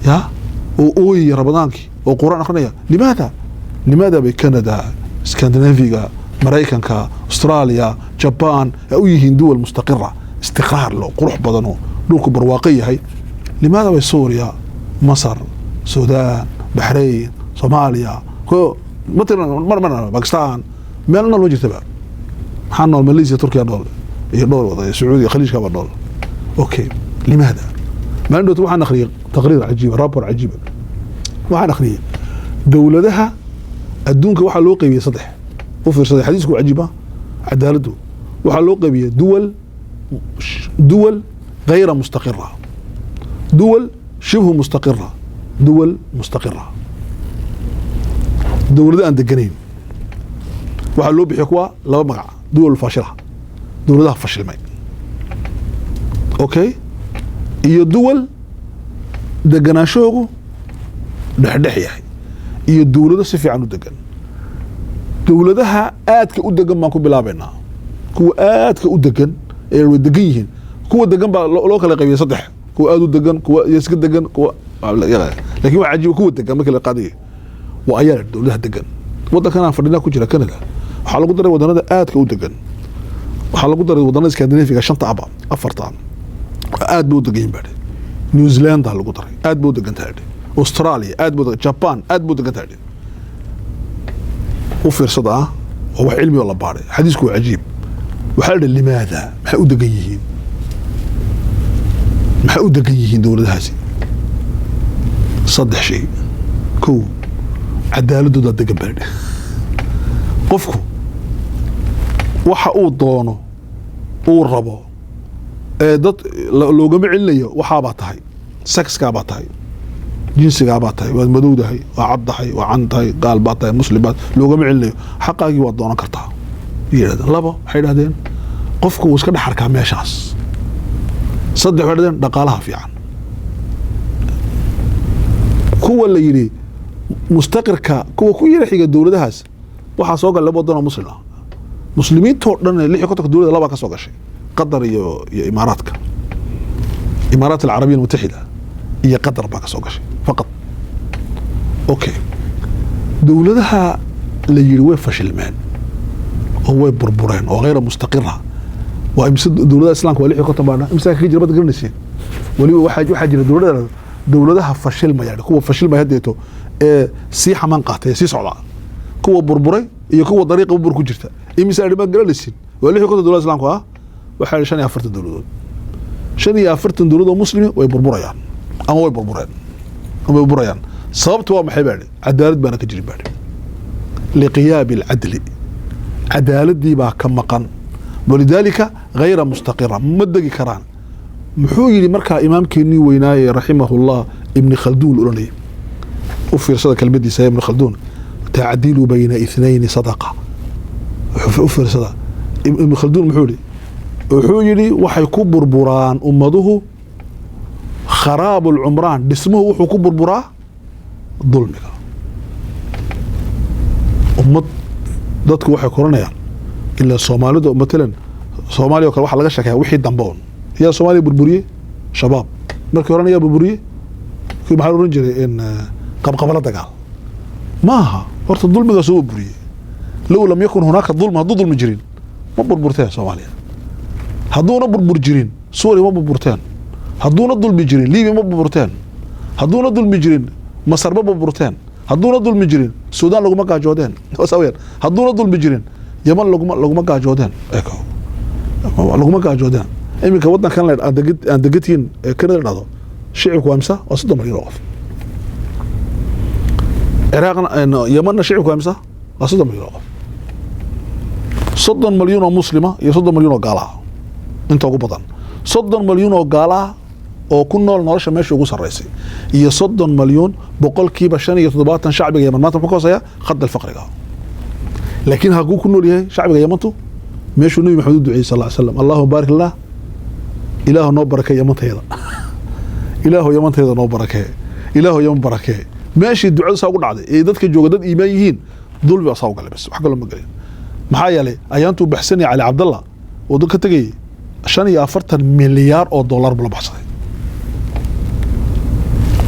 ya oo ooy ramadaanki oo quraan akhrinaya limaada bay Canada Scandinavia Mareykanka Australia Japan ay yihiin dawal mustaqira istiqraar loo qurux badan oo dhulku barwaaqo yahay limaada bay Suuriya Masar Suudaan Bahrain Soomaaliya ko مثلا باكستان مالنا لو جرتبا حنا ماليزيا تركيا دول iyo dhowr wada Sacuudi khaliijka ba dhol okay limaada ma inuu waxaan akhriyo taqriir cajiib rapport cajiib waxaan akhriyo dawladaha adduunka waxa loo qaybiyay saddex u fiirsaday xadiisku cajiiba cadaaladu waxa loo qaybiyay duwal غير مستقرة دول شبه مستقرة دول مستقرة دولة أن دقنين وحلو بحكوا لو مقع دول فاشلة دولة فشل ماي أوكي iyo duwal deganaashoogu dhexdhex yahay iyo dawlado si fiican u degan dawladaha aadka u degan baan ku bilaabaynaa kuwa aadka u degan ee way degan yihiin kuwa degan baa loo kala qaybiyay saddex kuwa aad u degan kuwa iska degan kuwa laakiin waxa cajiib kuwa degan markii la qaadiyo waa ayaa dawladaha degan waddankan aan fadhina ku jira Canada waxa lagu daray waddanada aadka u degan waxa lagu daray waddanada Scandinavia shanta afartan aad buu degan yahay New Zealand lagu daray aad buu degan tahay Australia aad buu Japan aad buu degan tahay وفرصة هو علمي والله باري حديثكو عجيب وحال لماذا ما u degan yihiin ما u degan yihiin dawladahaasi saddex shay ko cadaaladooda degan baadhi qofku waxa uu doono uu rabo ee dad loogama celinayo waxa ba tahay sexka ba tahay jinsiga ba tahay waa madowdahay waa caddahay waa cantahay qaal ba tahay muslimaad loogama celinayo xaqaagi waa doonan kartaa yiraahdo labo waxay yiraahdeen qofku uu iska dhaxarka meeshaas saddex waxay yiraahdeen dhaqaalaha fiican kuwa la yiri mustaqirka kuwa ku yiri xiga dawladahaas waxa soo gal labo waddan muslimiinta oo dhan lix ka dawladda laba ka soo gashay qatar iyo imaaraadka imaaraat al-arabiya al-mutahida iyo qatar baa ka soo gashay faqad okay dawladaha la yiri way fashilmeen oo way burbureen oo غير mustaqira waa imsa dawladaha islaamka waa lix ka tabaana imsa ka jirba garanaysiin wali waxa jira dawladaha fashilmaya kuwa fashilmaya hadeeto ee si xaman qaatay si socda kuwa burburay iyo kuwa dariiqa burbur ku jirta imsa arrimaha garanaysiin waa lix ka dawladaha islaamka waxay 45 dawladood 45 dawladood muslimiin way burburayaan ama way burburayaan sababtu waa maxay baadhi cadaalad baana ka jirin baadhi liqiyaab al-adl cadaaladii baa ka maqan walidaalika غير mustaqira madagi karaan muxuu yiri marka imaamkeeni weynaaye rahimahullah ibn khaldun ulanay u fiirsada kalmadiisa ibn khaldun ta'dilu bayna ithnayn sadaqa u fiirsada ibn khaldun wuxuu yiri waxay ku burburaan ummaduhu خراب العمران دسمه وحو كبربرا ظلمك امد dadku waxay koranayaan ila Soomaalidu مثلا Soomaaliya kale waxa laga shakaa wixii damboon ya Soomaaliya burburiye shabaab markii horanaya burburiye kii maxaa oran jiray in qabqabala dagaal maaha horta dulmiga soo burburiye law lam yakun hunaka dhulm hadu dhulm jirin ma burburtay Soomaaliya haduuna burbur jirin Suuriya ma burburteen haduuna dulmi jirin Liibiya ma burburteen haduuna dulmi jirin Masar ma burburteen haduuna dulmi jirin Suudaan laguma gaajoodeen wasawir haduuna dulmi jirin Yaman laguma gaajoodeen eeko laguma gaajoodeen iminka wadankan la degatiin Canada dhado shicibku amsa oo 3 milyan qof Iraaqna Yaman shicibku amsa oo 3 milyan qof 3 milyan oo muslima iyo 3 milyan oo gaala inta ugu badan 3 milyan oo gaala oo ku nool nolosha meesha ugu sareysay iyo 30 milyan boqolkiiba 75 shacbiga Yemen maanta ku koosaya khad al-faqriga لكن هاكو كنو ليه شعب يمنتو ماشو النبي محمد دعي صلى الله عليه وسلم اللهم بارك الله إله نو بركة يمنت هذا إله يمنت هذا نو بركة إله يوم بركة ماشي الدعاء ساقول عادي إيه دتك جوجدات إيمانيين دول بيصاوق على بس وحق لهم قليل محايا لي أيانتو بحسني على عبد الله ودك تجي عشان يافرت مليار أو دولار بلا بحث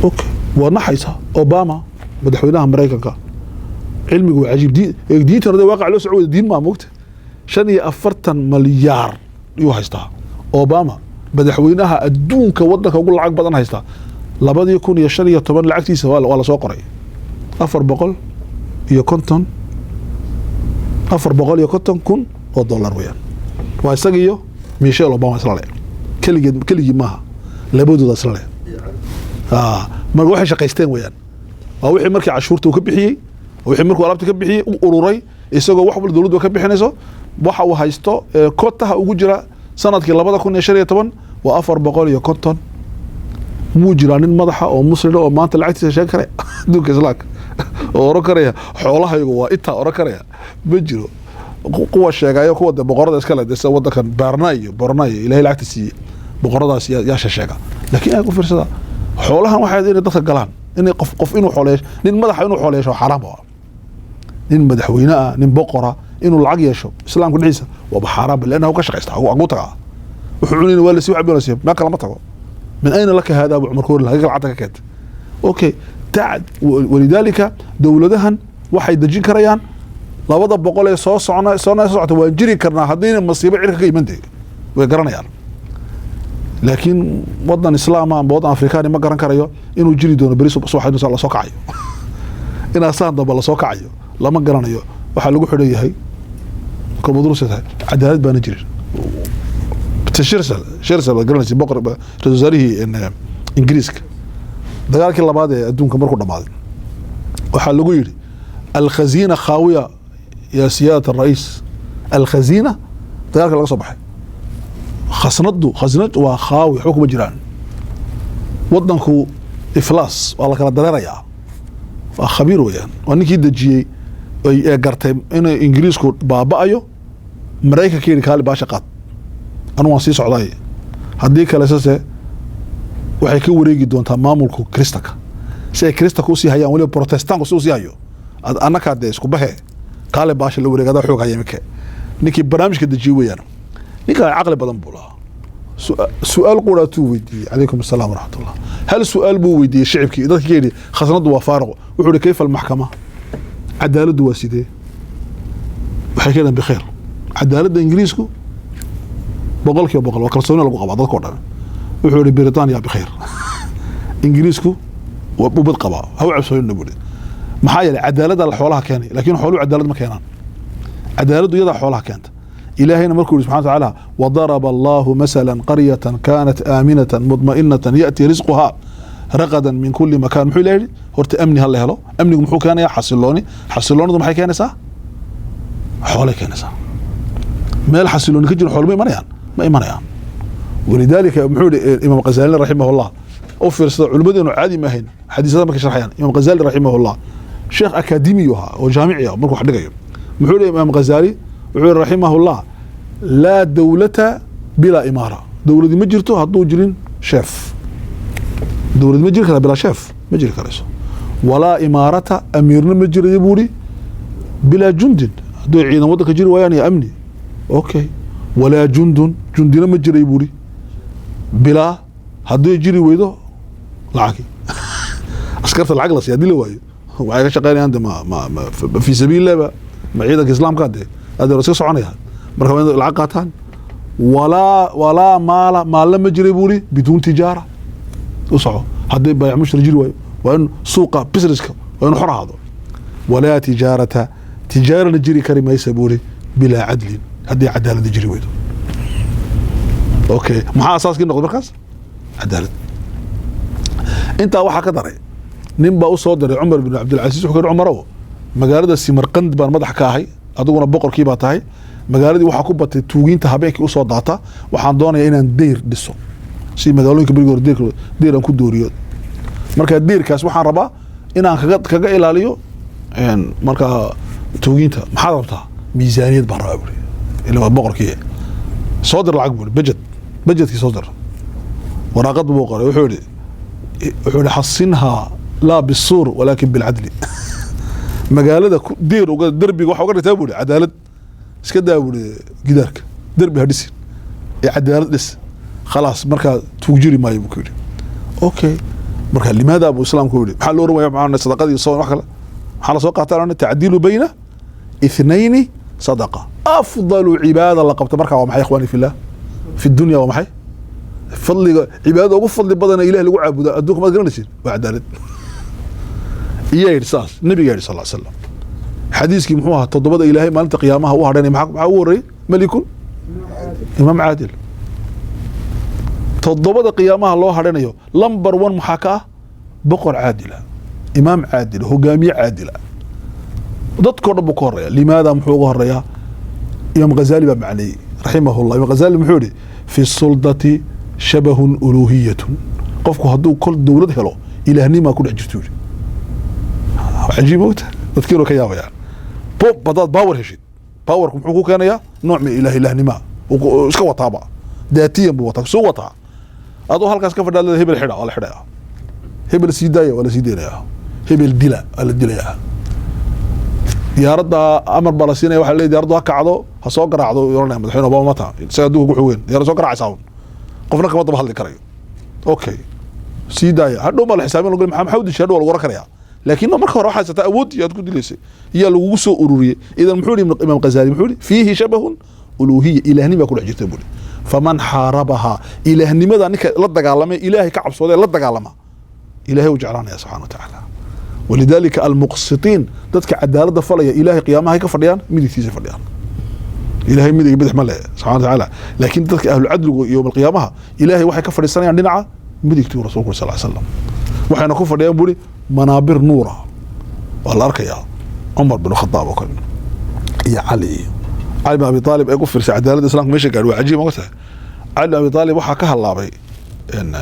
أوكي ونحيسها أوباما مدحوينها أمريكا علمي وعجيب دين ترى ده واقع له سعودي دين ما موقت عشان يافرت مليار يو هيستا أوباما مدحوينها أدونك ودك أقول لعق بدن هيستا لابد يكون يشتري طبعا لعقتي ولا سoo qoray 400 iyo 50 400 iyo 50 kun oo dollar weeyaan waa isaga iyo Michelle Obama isla leh keligii maaha labadooda isla leh mar waxay shaqaysteen weeyaan waa wixii markii cashuurta uu ka bixiyay wixii markuu alaabta ka bixiyay uu ururay isagoo wax walba dawladdu ka bixinayso waxa uu haysto kootaha ugu jira sanadkii 2015 waa 450 muu jiraa nin madaxa oo muslim oo maanta lacagtiisa sheeg kare duulka islaamka oo oran karaya xoolahaygu waa intaa oran karaya ma jiro kuwa sheegaya kuwa boqorada iska leh desa wadankan Borneo ilaahay lacagta siiyay boqoradaas yaa sheega laakiin ay ku fiirsada xoolahan waxay inay dadka galaan in qof inuu xooleeyo nin madaxa inuu xooleeyo xaraam ah nin madaxweyne ah nin boqora inuu lacag yeesho islaamku dhiciisa waa xaraam leena uu ka shaqeysta ugu tagaa wuxuu cunina waa la sii waxbinaysa ma kala ma tago من أين لك هذا أبو عمر كورلا هيك العتكة كده أوكي تعد ولذلك دولتهن واحد دجين كريان لا وضع بقول صوص صنع وجري كرنا هذين المصيبة عيرك كي منتي ويقرنا يعني لكن وضع إسلام وضع أفريقيا ما قرن كريو إنه جري دون بريس وصواحد نسال الله سوق عيو إن أصلا ضب الله سوق عيو لا ما قرنا يو وحلقوا حرية هي كمدرسة عدالة بنجري شرسل قرنسي بقر رئيسه ان انجليزك دغالك لباد ادونك markuu dhamaad waxa lagu yiri الخزينه خاويه يا سياده الرئيس الخزينه دغالك laga soo baxay خزنته waa khaawi xukuma jiraan wadanku iflaas wala kala dareeraya waa khabiir weeyaan oo ninkii dajiyay ay gartay in ingiriisku baabaayo mareykanka keenay kaali baasha qaad أنا واسي سعودي هديك على أساس waxay ka wareegi doontaa maamulka Kristanka si ay Kristanka u sii hayaan waliba Protestanku soo sii hayo anaka de isku baxe kale baasha la wareegada xoog hayamka ninkii barnaamijka dajiyo weeyaan ninka aqli badan buu lahaa su'aal quraatu weydiiyay alaykum asalaam wa rahmatullah hal su'aal buu weydiiyay shacabkii dadka geeyay khasnadu waa faariq wuxuu kayf al-maxkama cadaaladu waa sidee waxay keenan bixir cadaalada ingiriisku boqolkiiba boqol waa kalsooni lagu qabaa dadka oo dhan wuxuu yiri Britania bixir ingiriisku waa bubad qabaa haw cabsooyin nabudi maxaa yeelay cadaalada xoolaha keenay laakiin xooluhu cadaalad ma keenaan cadaaladu iyada xoolaha keenta ilaahayna markuu subhanahu wa ta'ala wadaraba Allahu masalan qaryatan kanat aminatan mutma'innatan ya'ti rizquha ragadan min kulli makan muxuu leeyahay horta amni hal helo amnigu muxuu keenayaa xasiloonadu maxay keenaysaa xoolaha keenaysaa meel xasiloon ka jiro xoolo ما إيمانيان ولذلك محمود إمام غزالي رحمه الله أوفر علماء إنه عادي ما هين حديثات ما كشرحيان إمام غزالي رحمه الله شيخ أكاديميها وجامعيها مركو حد جاي محمود إمام غزالي رحمه الله لا دولة بلا إمارة دولة دي مجرته هدو جرين شيف دولة دي مجري بلا شيف مجري كريسو ولا إمارة أميرنا مجري يبوري بلا جند هدو عينا ودك جري وياني أمني أوكي ولا جندنا ما جري بوري بلا هدو يجري ويدو لعكي عسكرت العقل سيادي له وايو وعايش شغالين عند ما في سبيل الله ما عيدك اسلام قاده هذا رسول صعنيها مركب العقاتان ولا مال لما جري بوري بدون تجاره وصعو هدي بايع مش رجل وايو وان سوق بزنسك وان حر هذا ولا تجاره نجري كريم يسبوري بلا عدل هدي عدالة يجري ويدو اوكي maxaa asaaskii noqday markaas cadaalad inta waxa ka daray nin baa u soo diray Umar ibn Abdul Aziz wuxuu ka Umar magaalada Samarkand baan madax ka ahay adiguna boqorkii baa tahay magaaladii waxa ku batay tuuginta habeenkii u soo daata waxaan doonayaa inaan deer dhiso si magaalooyinka barigoor deer aan ku dooriyo marka deerkaas waxaan rabaa inaan kaga ilaaliyo marka توجينتا ما حدا ربطها ميزانية برا بولي اللي هو بقر كيه صادر العقبول بجت كي صادر وراقد بقر وحولي حصنها لا بالصور ولكن بالعدل مقالة دير وقال دربي وحوقر تابولي عدالة اسكدا بولي قدارك دربي هدسين عدالة لس خلاص مركا توجيري ما يبكولي اوكي مركا لماذا ابو اسلام كولي محل وروا معنا صدقه يصون وخلا حال سوق قاتلنا التعديل بين اثنين صدقه افضل عباده لقبت مركا ومحي اخواني في الله في الدنيا ومحي فضل عباده وفضل بدن اله لو عبد ادوك ما قرنسين وعدالة يا النبي صلى الله عليه وسلم حديث كي محوها تضبط الهي ما انت قيامها وهرني معوري ملك امام عادل تضبط قيامها الله هرنيو لمبر 1 محاكاه بقر عادله امام عادل هجامي عادله dadkoo dhan buu ka horeeya limaada muxuu uga horeeyaa imam Ghazali baa macnay rahimahullah imam Ghazali muxuu yiri fi suldati shabahun uluhiyatun qofku hadduu kol dawlad helo ilaahnima ku dhex jirto عجيب وقت تذكره كيا يعني بدات باور هشيد باور محو كانيا نوع من اله نما اسكو وطابا ذاتيا بوطا سو وطا ادو halkaas ka fadhada hebel xidha wala xidha hebel siidaya wala siidaya hebel dila ala dilaya diyarada amar balasina waxa leeyahay diyaradu ka kacdo ha soo garaacdo yoorna madaxweyne Obama mata sayadu ku xogeen diyaradu soo garaacaysaa qofna kama daba hadli karayo okay siidaya hadhow ma la xisaabin lagu maxamed xawdi shadoo lagu rakariya لكن مركه راح تأود يا تقول لي يا لو سو أوروري إذا محوري الإمام الغزالي محوري فيه شبه ألوهية إلهني ما كل حجة تقولي فمن حاربها إلهني ماذا نك لدق علمه إلهي كعب صدق لدق علمه إلهي وجعلنا يا سبحانه وتعالى ولذلك المقسطين تذكر عدالة فلا إلهي قيامها هيك فرديان ميدي تيجي فرديان إلهي ميدي بدح ملا سبحانه وتعالى لكن تذكر أهل العدل يوم القيامة إلهي وحي كفر السنة عندنا ميدي كتير رسولك صلى الله عليه وسلم وحين كفر ديان بولي منابر نورة والله أركيا عمر بن الخطاب وكل يا علي بن أبي طالب يقول في عدالة الإسلام ماشي قالوا عجيب وقتها علي بن أبي طالب وحكاها الله بي إن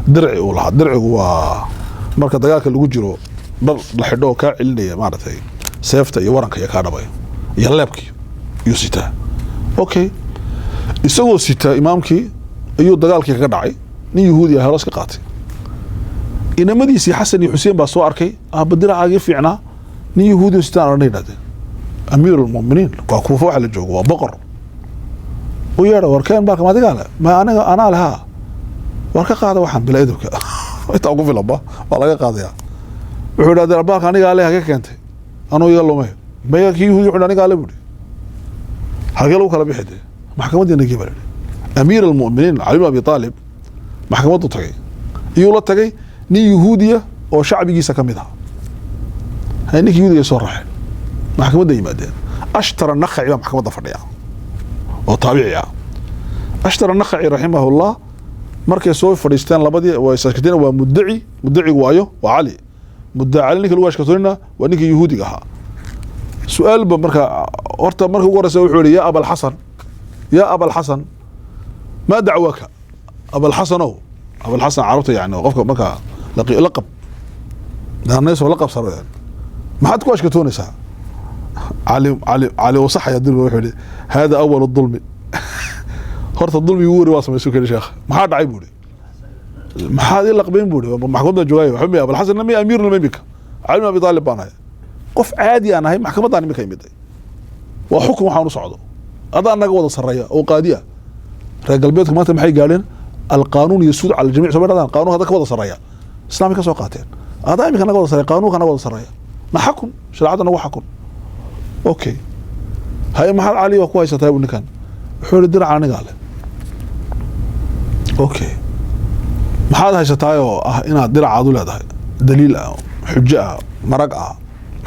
درعي ولا درعي هو مركز دقاق اللي جرو لحدوه كعلني معناته سيفته يورنك يا كهرباء يلابك يسيته أوكي يسوي سيته إمامك أيو دقاق كي كدعي ني يهودي هراس كقاتي inamadiisii xasan iyo xuseen baa soo arkay badiracaagii fiicnaa nin yahuudi istaan oranay dhade amiirul muuminiin waa kuufa waxa la joogo waa boqor oo yeera warkeen baa kama digaale ma anaga ana laha warka qaada waxaan bila edabka inta ugu filaba waa laga qaadaya wuxuu dhaday baalka aniga leh haga keentay anoo iga lumay baya kii yahuudi wuxuu aniga leh budi haga loo kala bixide maxkamadeena gibal amiirul muuminiin Ali ibn Abi Talib maxkamadu tagay iyo la tagay nin yahuudiya oo shacbigiisa kamid ah haynik yahuudiya soo raxay maxkamadda yimaadeen ashtara naqi baa maxkamadda fadhiya oo taabici ah ashtara naqi rahimahullah markay soo fadhiisteen labadii way saakadeen waa muddaci waayo waa Ali muddaci Ali ninka lagu ashkatorina waa ninka yahuudiga ahaa su'aal ba marka horta marka ugu horeysa wuxuu yiri ya abal xasan ma dacwaka abal xasanow abal xasan carabta yani qofka marka لقب الناس لقب صار ما حد كواش كتونسها علي وصح يا دل وحولي هذا اول الظلم هرت الظلم يوري واصل يسوك يا شيخ ما حد عيبولي ما حد لقبين بولي محكمة جواي حمي ابو الحسن نمي امير المملكه علي بن ابي طالب انا قف عادي انا هي محكمة انا مكا يمدي وحكم waxaan u socdo adaa naga wada sareeya oo qaadiya reer galbeedka maanta maxay gaaleen القانون يسود على الجميع سبحان القانون هذا كوضع سرايا اسلامي كسو قاتين هذا يمكن نقول سرايا قانون كان نقول سرايا ما حكم شرعتنا هو حكم اوكي هاي محل علي وكويسه تاي ونكان وحول الدرع انا قال اوكي ما حد هيستايو ان درع عدو لهداي دليل حجه مرق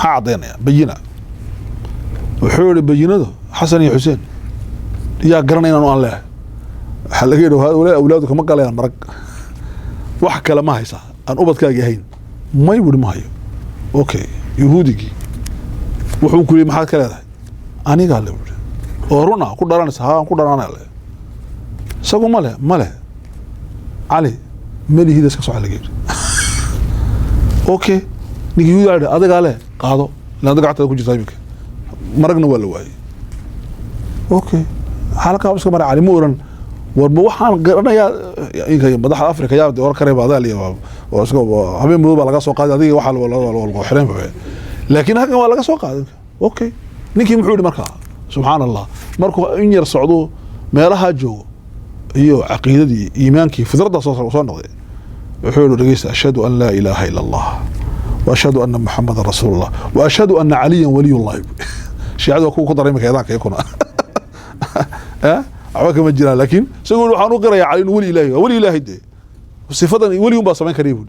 ما عدينا بينا وحول بينده حسن يا حسين يا قرنين انه الله waxa laga yiraahdo hada awlaadu kama galayaan marag wax kale ma haysa aan ubadkaaga yahayn may wuri ma hayo okay yahuudigi wuxuu ku leeyahay maxaad ka leedahay aniga la wuri oo runa ku dharanaysa haan ku dharanaysa sagu male Ali malihiida iska soo xalagay okay nigi yahuudi adiga le qaado la gacanta ku jirta imika مرقنا ولا واي اوكي حلقه بس مر علي مورن warba waxaan garanayaa inka madaxda Afrika yaa door kare baadaliya oo isku habeen muddo baa laga soo qaaday adiga waxa la xireen laakiin halkan waa laga soo qaaday okay ninkii muxuu yiri markaa subhanallah markuu in yar socdo meelaha joogo iyo aqeedadii iimaankii fidrada soo noqday wuxuu yiri dhageysta ashhadu an la ilaha illa allah wa ashhadu anna muhammadar rasulullah wa ashhadu anna aliyan waliyullah shiicadu ku dareemay kaydaan kuna عواك ما جرى لكن سيقولوا حنو قرية على ولي إلهي ولي إلهي ده صفة ولي يوم بس ما كريم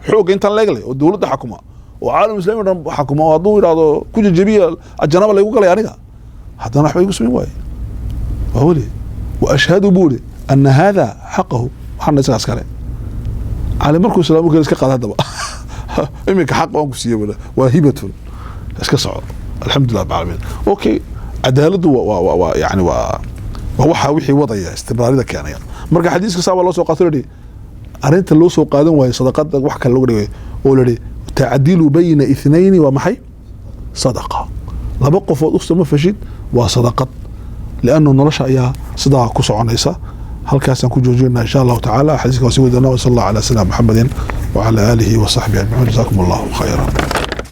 حقوق أنت لاقله والدولة ده حكومة وعالم الإسلامي حكومة وضوء هذا كل الجميع الجناب اللي يقول يعني حتى نحن يقسمين واي وهولي وأشهد بولي أن هذا حقه حنا نسأل عسكري على مركز السلام وكذا قال هذا بقى إمك حق أنكسية ولا وهبة اسك صعب الحمد لله رب العالمين أوكي عدالة يعني وحا وحي وضعي استمراريدا كeenaya marka xadiiska saaba loo soo qaato arinta loo soo qaadan way sadaqada wax kale lagu dhigay oo la ta'dilu bayna ithnayn wa maxay sadaqa laba qofood u sama fashid waa sadaqad laanu nolosha ayaa sidaa ku soconaysa halkaas aan ku joojinaa insha Allah ta'ala xadiiska soo wadana sallallahu ala sayyidina Muhammadin wa ala alihi wa sahbihi ajma'in jazakumullahu khayran